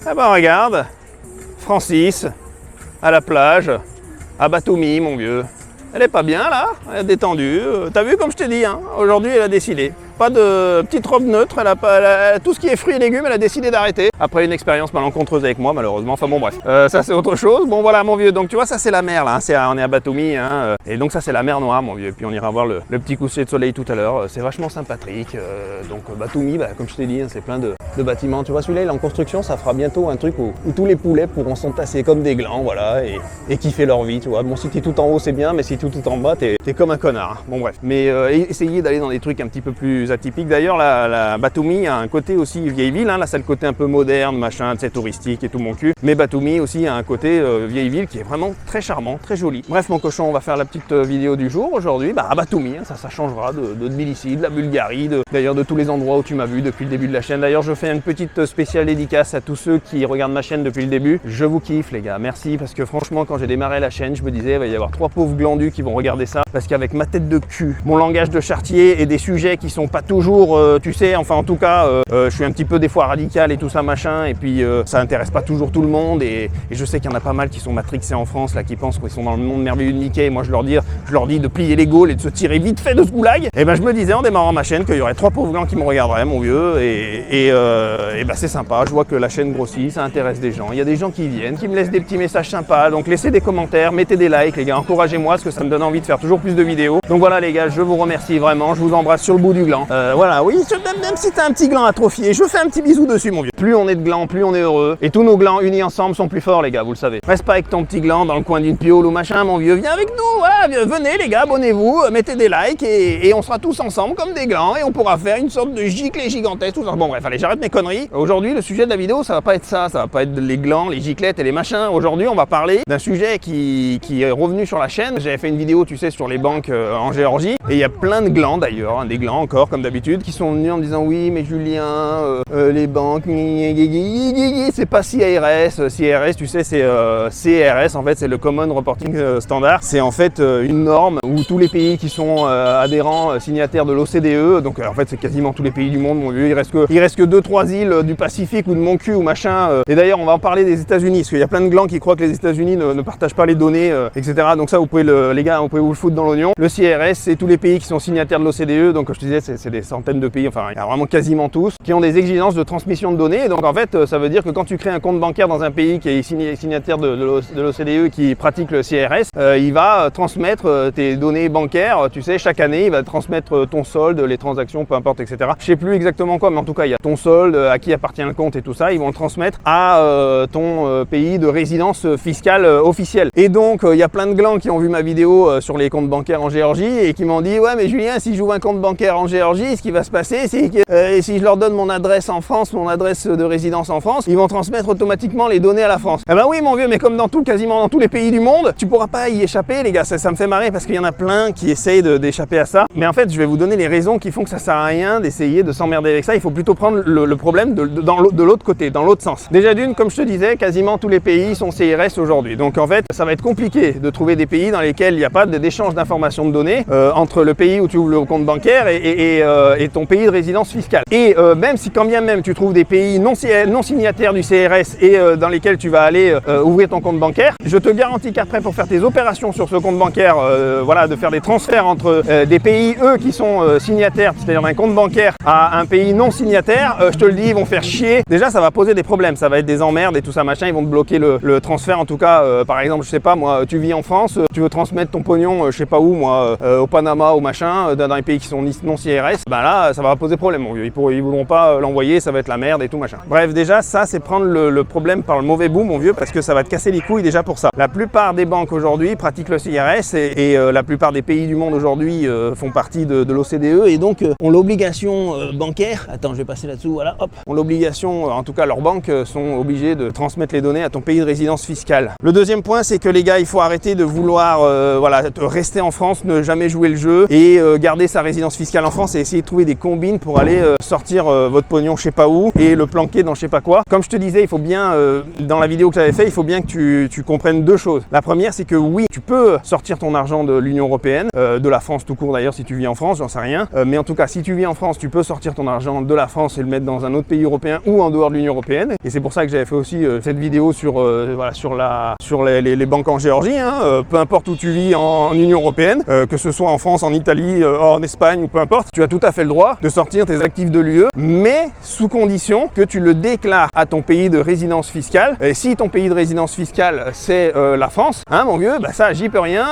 Ah bah regarde, Francis, à la plage, à Batumi, mon vieux. Elle est pas bien là, elle est détendue. T'as vu comme je t'ai dit, hein, aujourd'hui elle a décidé. Pas de petite robe neutre, elle a tout ce qui est fruits et légumes, elle a décidé d'arrêter. Après une expérience malencontreuse avec moi malheureusement, enfin bon bref. Ça c'est autre chose. Bon voilà mon vieux, donc tu vois ça c'est la mer là, on est à Batumi, hein, et donc ça c'est la mer Noire mon vieux. Et puis on ira voir le petit coucher de soleil tout à l'heure, c'est vachement sympathique. Donc Batumi, bah, comme je t'ai dit, hein, c'est plein de bâtiments. Tu vois celui-là il est en construction, ça fera bientôt un truc où tous les poulets pourront s'entasser comme des glands, voilà, et kiffer leur vie, tu vois. Bon si t'es tout en haut c'est bien, mais si t'es tout en bas t'es comme un connard. Bon bref, mais essayez d'aller dans des trucs un petit peu plus atypiques. D'ailleurs la Batumi a un côté aussi vieille ville, hein, là c'est le côté un peu moderne, machin, tu sais, touristique et tout mon cul. Mais Batumi aussi a un côté vieille ville qui est vraiment très charmant, très joli. Bref mon cochon, on va faire la petite vidéo du jour aujourd'hui, bah à Batumi, hein, ça changera de Tbilissi, de la Bulgarie, d'ailleurs de tous les endroits où tu m'as vu depuis le début de la chaîne. D'ailleurs je fais une petite spéciale dédicace à tous ceux qui regardent ma chaîne depuis le début. Je vous kiffe les gars, merci, parce que franchement quand j'ai démarré la chaîne, je me disais il va y avoir 3 pauvres glandus qui vont regarder ça, parce qu'avec ma tête de cul, mon langage de chartier et des sujets qui sont pas toujours, tu sais, enfin en tout cas, je suis un petit peu des fois radical et tout ça machin, et puis ça intéresse pas toujours tout le monde, et je sais qu'il y en a pas mal qui sont matrixés en France là, qui pensent qu'ils sont dans le monde merveilleux de Mickey, et moi je leur dis de plier les gaules et de se tirer vite fait de ce goulag. Et ben je me disais en démarrant ma chaîne qu'il y aurait 3 pauvres glands qui me regarderaient mon vieux, et ben c'est sympa, je vois que la chaîne grossit, ça intéresse des gens, il y a des gens qui viennent, qui me laissent des petits messages sympas, donc laissez des commentaires, mettez des likes les gars, encouragez-moi parce que ça me donne envie de faire toujours plus de vidéos. Donc voilà les gars, je vous remercie vraiment, je vous embrasse sur le bout du gland. Voilà, oui, même si t'as un petit gland atrophié, je fais un petit bisou dessus mon vieux. Plus on est de glands, plus on est heureux, et tous nos glands unis ensemble sont plus forts les gars, vous le savez. Reste pas avec ton petit gland dans le coin d'une piole ou machin mon vieux, viens avec nous, voilà, venez les gars, abonnez-vous, mettez des likes, et on sera tous ensemble comme des glands, et on pourra faire une sorte de giclée gigantesque, tout ça. Bon bref, allez, j'arrête mes conneries. Aujourd'hui, le sujet de la vidéo, ça va pas être ça va pas être les glands, les giclettes et les machins. Aujourd'hui, on va parler d'un sujet qui est revenu sur la chaîne. J'avais fait une vidéo, tu sais, sur les banques en Géorgie, et il y a plein de glands d'ailleurs, hein, des glands encore comme d'habitude, qui sont venus en me disant oui mais Julien, les banques, c'est pas CRS, CRS tu sais c'est CRS en fait, c'est le Common Reporting Standard, c'est en fait une norme où tous les pays qui sont adhérents, signataires de l'OCDE, donc en fait c'est quasiment tous les pays du monde mon vieux, il reste que 2-3 îles du Pacifique ou de mon cul ou machin, et d'ailleurs on va en parler des États-Unis, parce qu'il y a plein de glands qui croient que les États-Unis ne partagent pas les données, etc. Donc ça vous pouvez les gars, vous pouvez vous le foutre dans l'oignon. Le CRS c'est tous les pays qui sont signataires de l'OCDE, donc comme je te disais c'est des centaines de pays, enfin il y a vraiment quasiment tous, qui ont des exigences de transmission de données. Et donc en fait ça veut dire que quand tu crées un compte bancaire dans un pays qui est signataire de l'OCDE, qui pratique le CRS, il va transmettre tes données bancaires, tu sais, chaque année il va transmettre ton solde, les transactions, peu importe, etc. Je sais plus exactement quoi, mais en tout cas il y a ton solde, à qui appartient le compte et tout ça, ils vont le transmettre à ton pays de résidence fiscale officielle. Et donc il y a plein de glands qui ont vu ma vidéo sur les comptes bancaires en Géorgie et qui m'ont dit ouais mais Julien, si j'ouvre un compte bancaire en Géorgie, ce qui va se passer c'est que si je leur donne mon adresse en France, mon adresse de résidence en France, ils vont transmettre automatiquement les données à la France. Eh ben oui mon vieux, mais comme quasiment dans tous les pays du monde, tu pourras pas y échapper les gars, ça me fait marrer parce qu'il y en a plein qui essayent d'échapper à ça. Mais en fait je vais vous donner les raisons qui font que ça sert à rien d'essayer de s'emmerder avec ça. Il faut plutôt prendre le problème de l'autre côté, dans l'autre sens. Déjà d'une, comme je te disais, quasiment tous les pays sont CRS aujourd'hui. Donc en fait ça va être compliqué de trouver des pays dans lesquels il n'y a pas d'échange d'informations de données entre le pays où tu ouvres le compte bancaire et ton pays de résidence fiscale. Et même si quand bien même tu trouves des pays non signataires du CRS et dans lesquels tu vas aller ouvrir ton compte bancaire, je te garantis qu'après pour faire tes opérations sur ce compte bancaire, voilà, de faire des transferts entre des pays eux qui sont signataires, c'est-à-dire d'un compte bancaire à un pays non signataire, je te le dis, ils vont faire chier. Déjà ça va poser des problèmes, ça va être des emmerdes et tout ça machin, ils vont te bloquer le transfert. En tout cas par exemple je sais pas moi, tu vis en France, tu veux transmettre ton pognon je sais pas où moi, au Panama ou machin, dans les pays qui sont non CRS, ben là ça va poser problème mon vieux, ils voudront pas l'envoyer, ça va être la merde et tout machin. Bref déjà ça c'est prendre le problème par le mauvais bout mon vieux, parce que ça va te casser les couilles déjà pour ça. La plupart des banques aujourd'hui pratiquent le CRS et la plupart des pays du monde aujourd'hui font partie de l'OCDE et donc ont l'obligation bancaire, attends je vais passer là-dessous, voilà, hop, ont l'obligation, en tout cas leurs banques sont obligées de transmettre les données à ton pays de résidence fiscale. Le deuxième point c'est que les gars il faut arrêter de vouloir voilà, rester en France, ne jamais jouer le jeu et garder sa résidence fiscale en France et essayer de trouver des combines pour aller sortir votre pognon je sais pas où et le planquer dans je sais pas quoi. Comme je te disais, il faut bien, dans la vidéo que j'avais fait, il faut bien que tu comprennes deux choses. La première, c'est que oui, tu peux sortir ton argent de l'Union Européenne, de la France tout court d'ailleurs si tu vis en France, j'en sais rien. Mais en tout cas, si tu vis en France, tu peux sortir ton argent de la France et le mettre dans un autre pays européen ou en dehors de l'Union Européenne. Et c'est pour ça que j'avais fait aussi cette vidéo sur, voilà, sur les banques en Géorgie. Hein. Peu importe où tu vis en Union Européenne, que ce soit en France, en Italie, en Espagne ou peu importe, tu as tout à fait le droit de sortir tes actifs de l'UE, mais sous condition que tu le déclares à ton pays de résidence fiscale. Et si ton pays de résidence fiscale c'est la France, hein, mon vieux, bah ça j'y peux rien,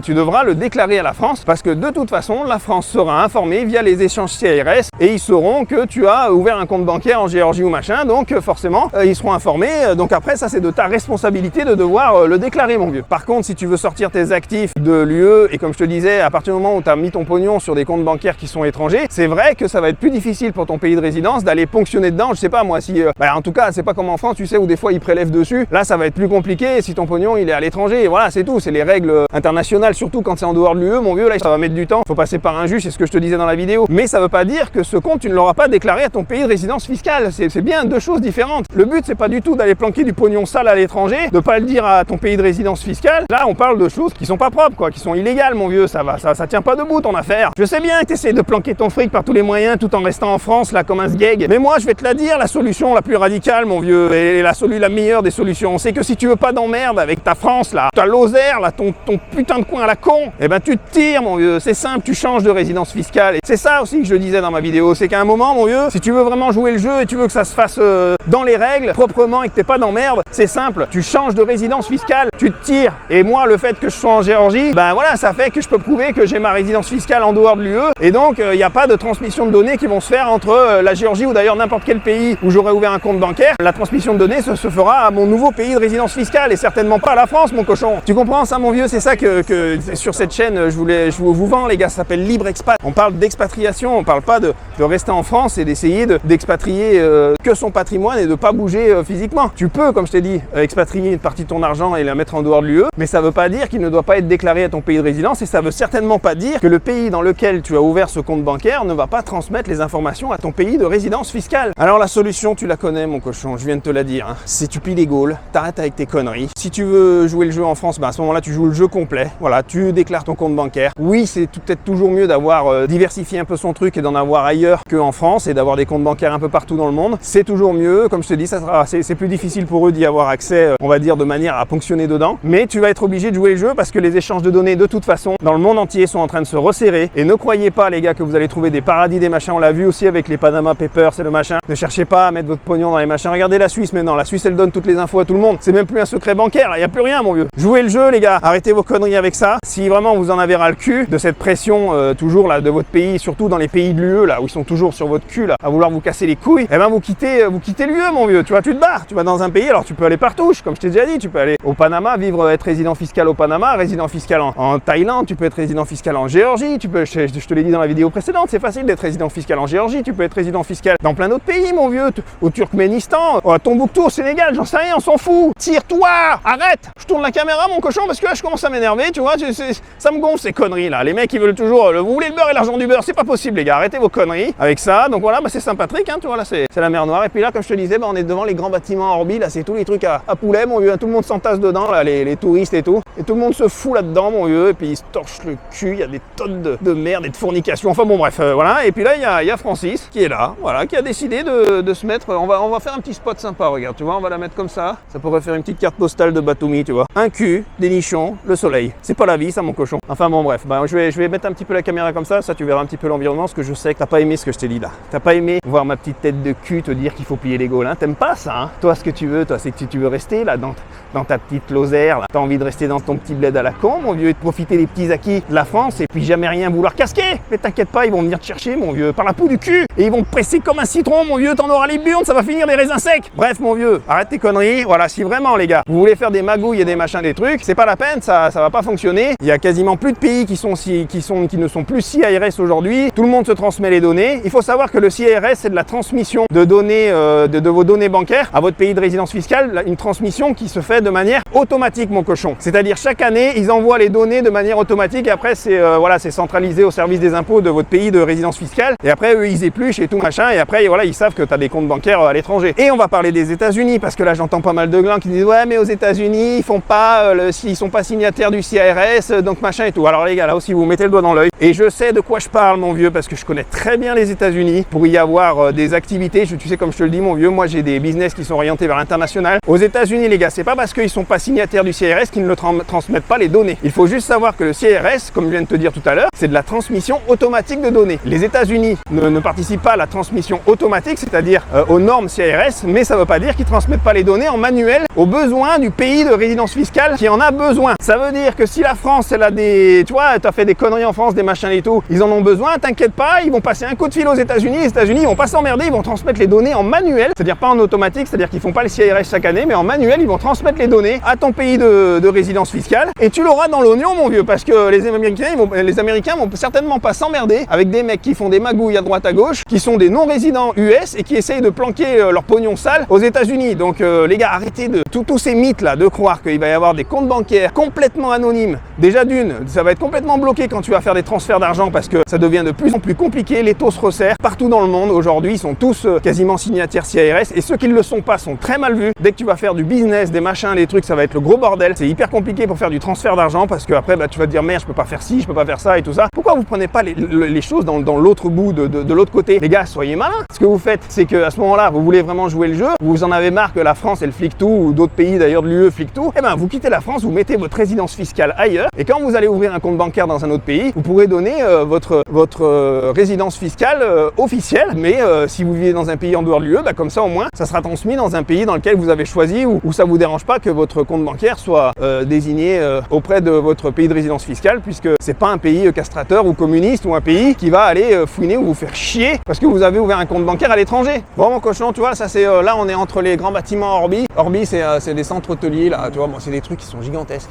tu devras le déclarer à la France parce que de toute façon la France sera informée via les échanges CRS et ils sauront que tu as ouvert un compte bancaire en Géorgie ou machin, donc forcément ils seront informés, donc après ça c'est de ta responsabilité de devoir le déclarer, mon vieux. Par contre, si tu veux sortir tes actifs de l'UE et comme je te disais, à partir du moment où tu as mis ton pognon sur des comptes bancaires qui sont étrangers, c'est vrai que ça va être plus difficile pour ton pays de résidence d'aller ponctionner dedans. Je sais pas moi si en tout cas c'est pas comme en France, tu sais, où des fois ils prélèvent dessus. Là ça va être plus compliqué si ton pognon il est à l'étranger. Et voilà, c'est tout, c'est les règles internationales, surtout quand c'est en dehors de l'UE, mon vieux. Là ça va mettre du temps, faut passer par un juge, c'est ce que je te disais dans la vidéo. Mais ça veut pas dire que ce compte tu ne l'auras pas déclaré à ton pays de résidence fiscale. C'est bien deux choses différentes. Le but c'est pas du tout d'aller planquer du pognon sale à l'étranger, de pas le dire à ton pays de résidence fiscale. Là on parle de choses qui sont pas propres, quoi, qui sont illégales, mon vieux. Ça tient pas debout ton affaire. Je sais bien que tu essaies de planquer ton fric par tous les moyens tout en restant en France là comme un sgeg. Mais moi je vais te la dire, la solution la plus radicale, mon vieux, et la meilleure des solutions, c'est que si tu veux pas d'emmerde avec ta France là, ta Lozère là, ton putain de coin à la con, eh ben tu te tires, mon vieux. C'est simple, tu changes de résidence fiscale. Et c'est ça aussi que je disais dans ma vidéo, c'est qu'à un moment, mon vieux, si tu veux vraiment jouer le jeu et tu veux que ça se fasse dans les règles, proprement et que t'aies pas d'emmerde, c'est simple, tu changes de résidence fiscale, tu te tires. Et moi, le fait que je sois en Géorgie, ben voilà, ça fait que je peux prouver que j'ai ma résidence fiscale en dehors de l'UE. Et donc, il n'y a pas de transmission de données qui vont se faire entre la Géorgie ou d'ailleurs n'importe quel pays où j'aurais ouvert un compte bancaire. La transmission de données se fera à mon nouveau pays de résidence fiscale et certainement pas à la France, mon cochon. Tu comprends ça, mon vieux? C'est ça que sur cette chaîne, je vous vends, les gars. Ça s'appelle Libre Expat. On parle d'expatriation, on parle pas de rester en France et d'essayer d'expatrier que son patrimoine et de pas bouger physiquement. Tu peux, comme je t'ai dit, expatrier une partie de ton argent et la mettre en dehors de l'UE, mais ça veut pas dire qu'il ne doit pas être déclaré à ton pays de résidence et ça veut certainement pas dire que le pays dans lequel tu as ouvert ce compte bancaire ne va pas transmettre les informations à ton pays de résidence fiscale. Alors la solution, tu la connais, mon cochon, je viens de te la dire. Hein. C'est tu plies les gaules, t'arrêtes avec tes conneries. Si tu veux jouer le jeu en France, ben à ce moment-là, tu joues le jeu complet. Voilà, tu déclares ton compte bancaire. Oui, c'est peut-être toujours mieux d'avoir diversifié un peu son truc et d'en avoir ailleurs qu'en France et d'avoir des comptes bancaires un peu partout dans le monde. C'est toujours mieux. Comme je te dis, c'est plus difficile pour eux d'y avoir accès, on va dire, de manière à ponctionner dedans. Mais tu vas être obligé de jouer le jeu parce que les échanges de données, de toute façon, dans le monde entier, sont en train de se resserrer. Et ne croyez pas, les gars, que vous allez trouver des paradis, des machins. On l'a vu aussi avec les Panama Papers, c'est le machin. Ne cherchez pas à mettre votre pognon dans les machins. Regardez la Suisse maintenant. La Suisse, elle donne toutes les infos à tout le monde. C'est même plus un secret bancaire. Il n'y a plus rien, mon vieux. Jouez le jeu, les gars. Arrêtez vos conneries avec ça. Si vraiment vous en avez ras le cul de cette pression toujours là de votre pays, surtout dans les pays de l'UE là où ils sont toujours sur votre cul là à vouloir vous casser les couilles, eh ben vous quittez l'UE, mon vieux. Tu vois, tu te barres. Tu vas dans un pays. Alors tu peux aller partout. Comme je t'ai déjà dit, tu peux aller au Panama, être résident fiscal au Panama, résident fiscal en Thaïlande. Tu peux être résident fiscal en Géorgie. Tu peux, je te l'ai dit dans la vidéo précédente, c'est facile d'être résident fiscal en Géorgie. Tu peux être résident fiscal dans plein d'autres pays, mon vieux. Au Turkménistan, à Tombouctou, au Sénégal, j'en sais rien, on s'en fout. Tire-toi, arrête. Je tourne la caméra, mon cochon, parce que là je commence à m'énerver, tu vois. Ça me gonfle ces conneries là. Les mecs ils veulent toujours, vous voulez le beurre et l'argent du beurre, c'est pas possible, les gars. Arrêtez vos conneries avec ça. Donc voilà, bah, c'est Saint-Patrick, hein, tu vois là, c'est la mer Noire. Et puis là, comme je te disais, bah, on est devant les grands bâtiments à Orbi, là, c'est tous les trucs à poulet, mon vieux. Tout le monde s'entasse dedans, là, les touristes et tout. Et tout le monde se fout là-dedans, mon vieux. Et puis ils se torchent le cul. Il y a des tonnes de merde et de fornication. Enfin bon, bref, voilà. Et puis là, il y a Francis qui est là, voilà, qui a décidé de se mettre. On va faire un petit spot sympa, regarde, tu vois. On va la mettre comme ça. Ça pourrait faire une petite carte postale de Batumi, tu vois. Un cul, des nichons, le soleil. C'est pas la vie, ça, mon cochon. Enfin bon, bref. Bah, je vais mettre un petit peu la caméra comme ça. Ça, tu verras un petit peu l'environnement. Parce que je sais que t'as pas aimé ce que je t'ai dit là. T'as pas aimé voir ma petite tête de cul te dire qu'il faut plier les gaules, hein. T'aimes pas ça, hein. Toi, ce que tu veux, toi, c'est que tu veux rester là dans ta petite Lozère, là. T'as envie de rester dans ton petit bled à la con, mon vieux, et de profiter des petits acquis de la France et puis jamais rien vouloir casquer. Mais t'inquiète pas, ils vont venir te chercher, mon vieux, par la peau du cul. Et ils vont te presser comme un citron, mon vieux, t'en auras les burnes, ça va finir des raisins secs. Bref, mon vieux, arrête tes conneries. Voilà, si vraiment, les gars, vous voulez faire des magouilles et des machins, des trucs, c'est pas la peine, ça va pas fonctionner. Il y a quasiment plus de pays qui ne sont plus CIRS aujourd'hui. Tout le monde se transmet les données. Il faut savoir que le CIRS, c'est de la transmission de données, de vos données bancaires à votre pays de résidence fiscale, une transmission qui se fait de manière automatique, mon cochon. C'est-à-dire chaque année, ils envoient les données de manière automatique et après c'est voilà, c'est centralisé au service des impôts de votre pays de résidence fiscale, et après eux ils épluchent et tout machin, et après voilà, ils savent que tu as des comptes bancaires à l'étranger. Et on va parler des États-Unis, parce que là j'entends pas mal de glands qui disent ouais mais aux États-Unis ils font pas ils sont pas signataires du CIRS, donc machin et tout. Alors les gars, là aussi vous mettez le doigt dans l'œil, et je sais de quoi je parle mon vieux, parce que je connais très bien les États-Unis pour y avoir des activités. Tu sais, comme je te le dis mon vieux, moi j'ai des business qui sont orientés vers l'international. Aux États-Unis les gars, c'est pas parce qu'ils sont pas signataires du CIRS qu'ils ne transmettent pas les données. Il faut juste savoir que le CIRS, comme je viens de te dire tout à l'heure, c'est de la transmission automatique de données. Les États-Unis ne participent pas à la transmission automatique, c'est-à-dire aux normes CIRS, mais ça veut pas dire qu'ils transmettent pas les données en manuel aux besoins du pays de résidence fiscale qui en a besoin. Ça veut dire que si la France, elle a des, tu vois, t'as fait des conneries en France, des machins et tout, ils en ont besoin, t'inquiète pas, ils vont passer un coup de fil aux États-Unis, les États-Unis ils vont pas s'emmerder, ils vont transmettre les données en manuel, c'est-à-dire pas en automatique, c'est-à-dire qu'ils font pas le CIRS chaque année, mais en manuel, ils vont transmettre les données à ton pays de résidence fiscale, et tu l'auras dans l'oignon mon vieux, parce que les Américains vont certainement pas s'emmerder avec des mecs qui font des magouilles à droite à gauche, qui sont des non-résidents US et qui essayent de planquer leur pognon sale aux États-Unis. Donc les gars, arrêtez de tous ces mythes là, de croire qu'il va y avoir des comptes bancaires complètement anonymes. Déjà d'une, ça va être complètement bloqué quand tu vas faire des transferts d'argent, parce que ça devient de plus en plus compliqué, les taux se resserrent partout dans le monde. Aujourd'hui, ils sont tous quasiment signataires CIRS, et ceux qui ne le sont pas sont très mal vus. Dès que tu vas faire du business, des machins, des trucs, ça va être le gros bordel. C'est hyper compliqué pour faire du transfert d'argent, parce que après tu vas te dire merde, je peux pas faire ci, je peux pas faire ça et tout ça. Pourquoi vous prenez pas les choses dans l'autre bout, de l'autre côté? Les gars, soyez malins. Ce que vous faites, c'est que à ce moment-là, vous voulez vraiment jouer le jeu, vous en avez marre que la France elle flique tout, ou d'autres pays d'ailleurs de l'UE fliquent tout, et ben vous quittez la France, vous mettez votre résidence fiscale ailleurs, et quand vous allez ouvrir un compte bancaire dans un autre pays, vous pourrez donner votre résidence fiscale officielle, mais si vous vivez dans un pays en dehors de l'UE, bah, comme ça au moins, ça sera transmis dans un pays dans lequel vous avez choisi, où ça vous dérange pas que votre compte bancaire soit désigné auprès de votre pays de résidence fiscale, puisque c'est pas un pays castrateur ou communiste, ou un pays qui va aller fouiner ou vous faire chier parce que vous avez ouvert un compte bancaire à l'étranger. Bon mon cochon, tu vois, ça c'est là on est entre les grands bâtiments Orbi. Orbi c'est des centres hôteliers là, tu vois, bon, c'est des trucs qui sont gigantesques.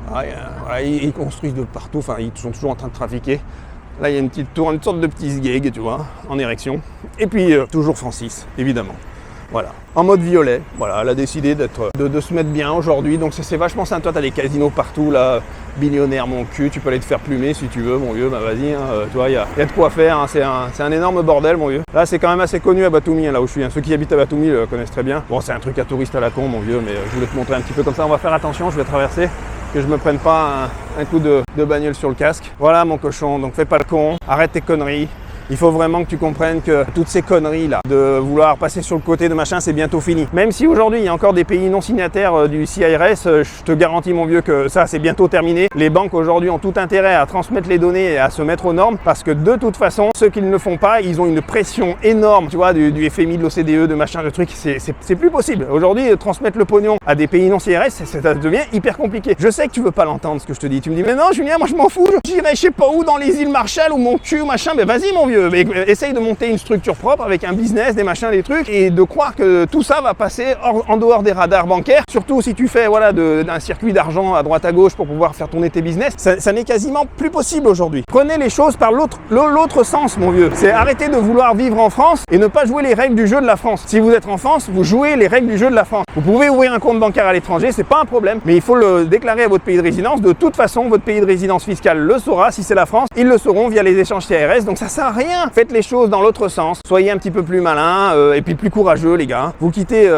Voilà, ils construisent de partout, enfin ils sont toujours en train de trafiquer. Là il y a une petite tour, une sorte de petit sgeg, tu vois, en érection. Et puis toujours Francis, évidemment. Voilà, en mode violet, voilà, elle a décidé de se mettre bien aujourd'hui, donc c'est vachement sympa. Toi, t'as des casinos partout, là, billionnaire mon cul, tu peux aller te faire plumer si tu veux, mon vieux, bah vas-y, hein, tu vois, il y a de quoi faire, hein, c'est un énorme bordel, mon vieux. Là, c'est quand même assez connu à Batumi, hein, là où je suis, hein. Ceux qui habitent à Batumi le connaissent très bien. Bon, c'est un truc à touriste à la con, mon vieux, mais je voulais te montrer un petit peu comme ça, on va faire attention, je vais traverser, que je me prenne pas un coup de bagnole sur le casque. Voilà, mon cochon, donc fais pas le con, arrête tes conneries. Il faut vraiment que tu comprennes que toutes ces conneries là, de vouloir passer sur le côté de machin, c'est bientôt fini. Même si aujourd'hui il y a encore des pays non signataires du CIRS, je te garantis mon vieux que ça c'est bientôt terminé. Les banques aujourd'hui ont tout intérêt à transmettre les données et à se mettre aux normes, parce que de toute façon, ceux qui ne le font pas, ils ont une pression énorme, tu vois, du FMI, de l'OCDE, de machin, de trucs, c'est plus possible. Aujourd'hui, transmettre le pognon à des pays non CIRS, ça devient hyper compliqué. Je sais que tu veux pas l'entendre ce que je te dis. Tu me dis mais non Julien, moi je m'en fous, j'irai je sais pas où dans les îles Marshall ou mon cul ou machin, mais vas-y mon vieux. Mais essaye de monter une structure propre avec un business, des machins, des trucs, et de croire que tout ça va passer en dehors des radars bancaires, surtout si tu fais voilà, d'un circuit d'argent à droite à gauche pour pouvoir faire tourner tes business, ça n'est quasiment plus possible aujourd'hui. Prenez les choses par l'autre sens mon vieux, c'est arrêter de vouloir vivre en France et ne pas jouer les règles du jeu de la France. Si vous êtes en France, vous jouez les règles du jeu de la France. Vous pouvez ouvrir un compte bancaire à l'étranger, c'est pas un problème, mais il faut le déclarer à votre pays de résidence. De toute façon, votre pays de résidence fiscale le saura. Si c'est la France, ils le sauront via les échanges CIRS, donc ça sert à rien. Faites les choses dans l'autre sens, soyez un petit peu plus malin et puis plus courageux les gars. Vous quittez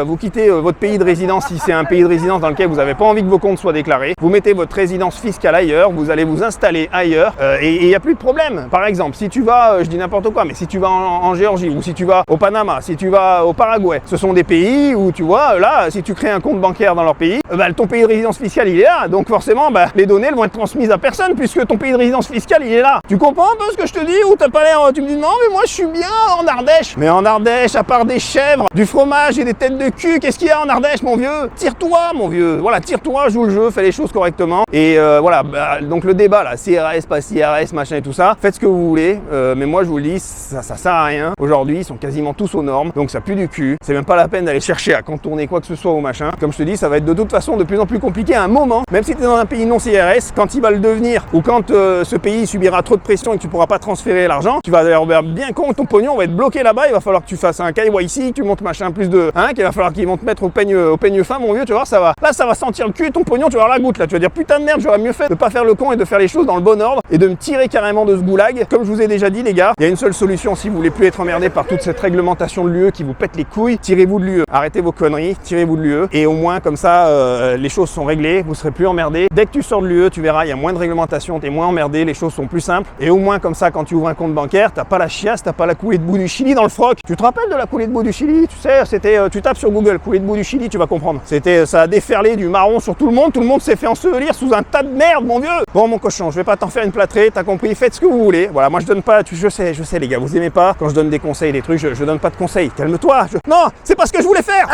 votre pays de résidence si c'est un pays de résidence dans lequel vous n'avez pas envie que vos comptes soient déclarés. Vous mettez votre résidence fiscale ailleurs, vous allez vous installer ailleurs et il n'y a plus de problème. Par exemple, si tu vas, je dis n'importe quoi, mais si tu vas en Géorgie ou si tu vas au Panama, si tu vas au Paraguay, ce sont des pays où tu vois, là, si tu crées un compte bancaire dans leur pays, ton pays de résidence fiscale il est là, donc forcément les données elles vont être transmises à personne puisque ton pays de résidence fiscale il est là. Tu comprends un peu ce que je te dis ou t'as pas l'air, tu me dis non mais moi je suis bien en Ardèche. Mais en Ardèche, à part des chèvres, du fromage et des têtes de cul, qu'est-ce qu'il y a en Ardèche mon vieux? Tire-toi mon vieux, voilà, tire-toi, joue le jeu, fais les choses correctement. Et voilà, donc le débat là, CRS, pas CRS, machin et tout ça, faites ce que vous voulez, mais moi je vous le dis, ça sert à rien. Aujourd'hui, ils sont quasiment tous aux normes, donc ça pue du cul. C'est même pas la peine d'aller chercher à contourner quoi que ce soit au machin. Comme je te dis, ça va être de toute façon de plus en plus compliqué à un moment, même si tu es dans un pays non CRS, quand il va le devenir, ou quand ce pays subira trop de pression et que tu pourras pas transférer l'argent, tu vas l'air bien con, ton pognon va être bloqué là-bas, il va falloir que tu fasses un KYC, tu montes machin plus de... Hein, qu'il va falloir qu'ils vont te mettre au peigne fin, mon vieux, tu vois, ça va. Là, ça va sentir le cul, ton pognon, tu vas avoir la goutte, là. Tu vas dire, putain de merde, j'aurais mieux fait de pas faire le con et de faire les choses dans le bon ordre et de me tirer carrément de ce goulag. Comme je vous ai déjà dit, les gars, il y a une seule solution si vous voulez plus être emmerdé par toute cette réglementation de l'UE qui vous pète les couilles, tirez-vous de l'UE. Arrêtez vos conneries, tirez-vous de l'UE et au moins, comme ça, les choses sont réglées, vous serez plus emmerdé. Dès que tu sors de l'UE, tu verras, il y a moins de réglementation, t'es moins emmerdé, les choses sont plus simples. Et au moins, comme ça, quand tu ouvres un compte bancaire, t'as pas la chiasse, t'as pas la coulée de boue du Chili dans le froc. Tu te rappelles de la coulée de boue du Chili? Tu sais, c'était, tu tapes sur Google, coulée de boue du Chili, tu vas comprendre. C'était, ça a déferlé du marron sur tout le monde s'est fait ensevelir sous un tas de merde, mon vieux. Bon, mon cochon, je vais pas t'en faire une plâtrée, t'as compris, faites ce que vous voulez. Voilà, moi je donne pas, je sais, les gars, vous aimez pas quand je donne des conseils, des trucs, je donne pas de conseils. Calme-toi. Non, c'est pas ce que je voulais faire.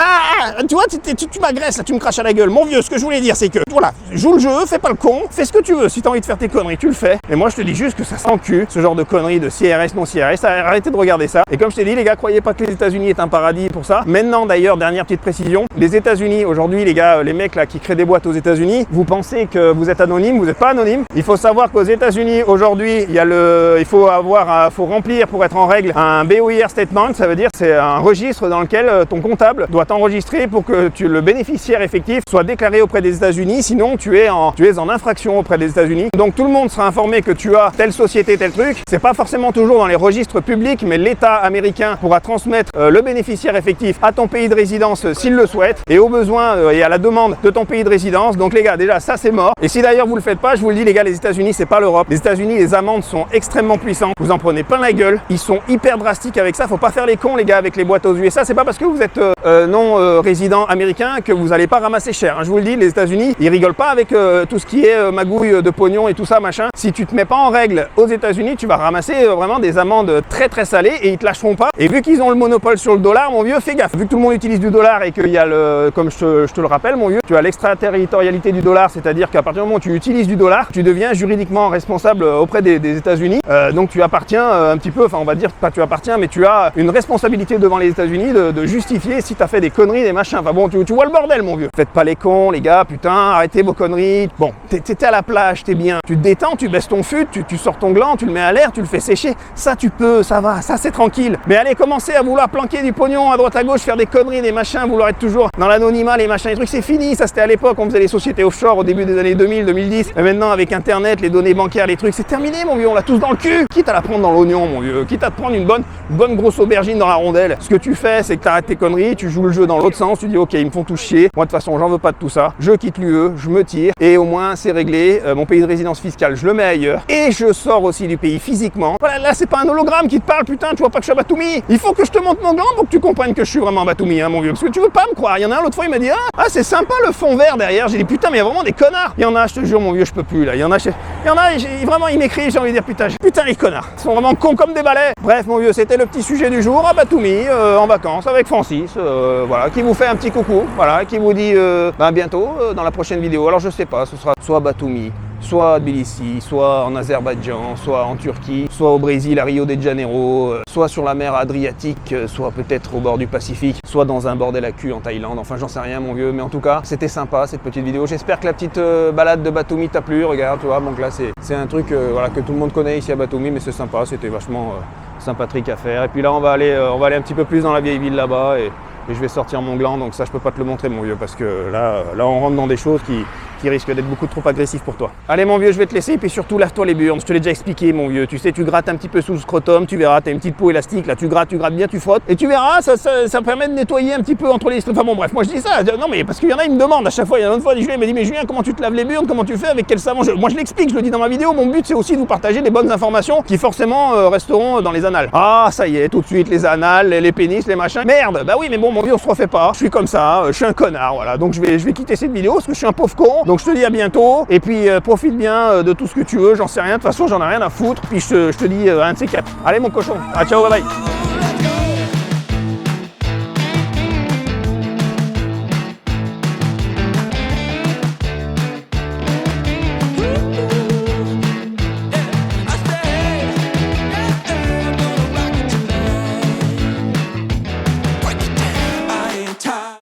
Tu vois, tu m'agresses, là, tu me craches à la gueule. Mon vieux, ce que je voulais dire, c'est que, voilà, joue le jeu, fais pas le con, fais ce que tu veux. Si t'as envie de faire tes conneries, tu le fais. Et moi, je te dis juste que ça sent le cul, ce genre de conneries de CRS, non CRS. Arrêtez de regarder ça. Et comme je t'ai dit, les gars, croyez pas que les États-Unis est un paradis pour ça. Maintenant, d'ailleurs, dernière petite précision, les États-Unis, aujourd'hui, les gars, les mecs là qui créent des boîtes aux États-Unis, vous pensez que vous êtes anonyme, vous n'êtes pas anonyme. Il faut savoir qu'aux États-Unis, aujourd'hui, il faut remplir pour être en règle un BOIR statement. Ça veut dire c'est un registre dans lequel ton comptable doit t'enregistrer pour que le bénéficiaire effectif soit déclaré auprès des États-Unis. Sinon, tu es en infraction auprès des États-Unis. Donc tout le monde sera informé que tu as telle société, tel truc. C'est pas forcément toujours dans les registres publics, mais l'État américain pourra transmettre le bénéficiaire effectif à ton pays de résidence s'il le souhaite, et au besoin et à la demande de ton pays de résidence. Donc les gars, déjà ça c'est mort. Et si d'ailleurs vous le faites pas, je vous le dis les gars, les États-Unis c'est pas l'Europe. Les États-Unis, les amendes sont extrêmement puissantes. Vous en prenez plein la gueule. Ils sont hyper drastiques avec ça. Faut pas faire les cons les gars avec les boîtes aux USA. C'est pas parce que vous êtes non résident américain que vous allez pas ramasser cher. Hein. Je vous le dis, les États-Unis, ils rigolent pas avec tout ce qui est magouille de pognon et tout ça machin. Si tu te mets pas en règle aux États-Unis, tu vas ramasser vraiment des amendes très très salées et ils te lâcheront pas. Et vu qu'ils ont le monopole sur le dollar, mon vieux, fais gaffe. Vu que tout le monde utilise du dollar et qu'il y a comme je te le rappelle, mon vieux, tu as l'extraterritorialité du dollar, c'est-à-dire qu'à partir du moment où tu utilises du dollar, tu deviens juridiquement responsable auprès des États-Unis. Donc tu appartiens un petit peu, enfin on va dire pas tu appartiens, mais tu as une responsabilité devant les États-Unis de justifier si tu as fait des conneries, des machins. Enfin bon, tu vois le bordel, mon vieux. Faites pas les cons, les gars, putain, arrêtez vos conneries. Bon, t'étais à la plage, t'es bien. Tu te détends, tu baisses ton fut, tu sors ton gland, tu le mets à l'air, tu le fais sécher. Ça tu peux, ça va, ça c'est tranquille. Mais allez commencer à vouloir planquer du pognon à droite à gauche, faire des conneries, des machins, vouloir être toujours dans l'anonymat, les machins, les trucs, c'est fini. Ça c'était à l'époque, on faisait les sociétés offshore au début des années 2000, 2010. Et maintenant avec internet, les données bancaires, les trucs, c'est terminé, mon vieux, on l'a tous dans le cul. Quitte à la prendre dans l'oignon, mon vieux, quitte à te prendre une bonne grosse aubergine dans la rondelle. Ce que tu fais, c'est que t'arrêtes tes conneries, tu joues le jeu dans l'autre sens, tu dis ok, ils me font tout chier. Moi de toute façon, j'en veux pas de tout ça. Je quitte l'UE, je me tire et au moins c'est réglé. Mon pays de résidence fiscale, je le mets ailleurs et je sors aussi du pays physiquement. Voilà, là c'est pas un hologramme qui te parle, putain, tu vois pas que je suis à Batumi. Il faut que je te montre mon gland pour que tu comprennes que je suis vraiment à Batumi, hein, mon vieux. Parce que tu veux pas me croire. Il y en a un l'autre fois, il m'a dit c'est sympa le fond vert derrière. J'ai dit putain, mais il y a vraiment des connards. Il y en a, je te jure, mon vieux, je peux plus là. Il y en a, vraiment, ils m'écrivent, j'ai envie de dire putain les connards. Ils sont vraiment cons comme des balais. Bref, mon vieux, c'était le petit sujet du jour à Batumi, en vacances avec Francis, voilà, qui vous fait un petit coucou, voilà, qui vous dit bientôt dans la prochaine vidéo. Alors je sais pas, ce sera soit à Batumi, soit à Tbilissi, soit en Azerbaïdjan, soit en Turquie, soit au Brésil à Rio de Janeiro, soit sur la mer Adriatique, soit peut-être au bord du Pacifique, soit dans un bordel à cul en Thaïlande. Enfin, j'en sais rien, mon vieux, mais en tout cas, c'était sympa cette petite vidéo. J'espère que la petite balade de Batumi t'a plu. Regarde, tu vois, donc là, c'est un truc voilà, que tout le monde connaît ici à Batumi, mais c'est sympa, c'était vachement sympathique à faire. Et puis là, on va aller un petit peu plus dans la vieille ville là-bas et je vais sortir mon gland, donc ça je peux pas te le montrer, mon vieux, parce que là on rentre dans des choses qui risquent d'être beaucoup trop agressifs pour toi. Allez mon vieux, je vais te laisser, et puis surtout lave-toi les burnes, je te l'ai déjà expliqué, mon vieux, tu sais, tu grattes un petit peu sous le scrotum, tu verras, t'as une petite peau élastique, là tu grattes bien, tu frottes, et tu verras, ça permet de nettoyer un petit peu entre les... Enfin bon bref, moi je dis ça, non mais parce qu'il y en a, ils me demandent à chaque fois, il y en a une fois, Julien il m'a dit, mais Julien, comment tu te laves les burnes, comment tu fais, avec quel savon? Moi je l'explique, je le dis dans ma vidéo, mon but c'est aussi de vous partager des bonnes informations qui forcément resteront dans les annales. Ah ça y est, tout de suite, les annales, les pénis, les machins, merde, bah oui mais bon mon vieux, on se refait pas. Je suis comme ça, je suis un connard, voilà. Donc je vais quitter cette vidéo parce que je suis un pauvre con. Donc je te dis à bientôt. Et puis profite bien de tout ce que tu veux. J'en sais rien. De toute façon, j'en ai rien à foutre. Puis je te dis un de ces quatre. Allez mon cochon. Ah, ciao, bye bye.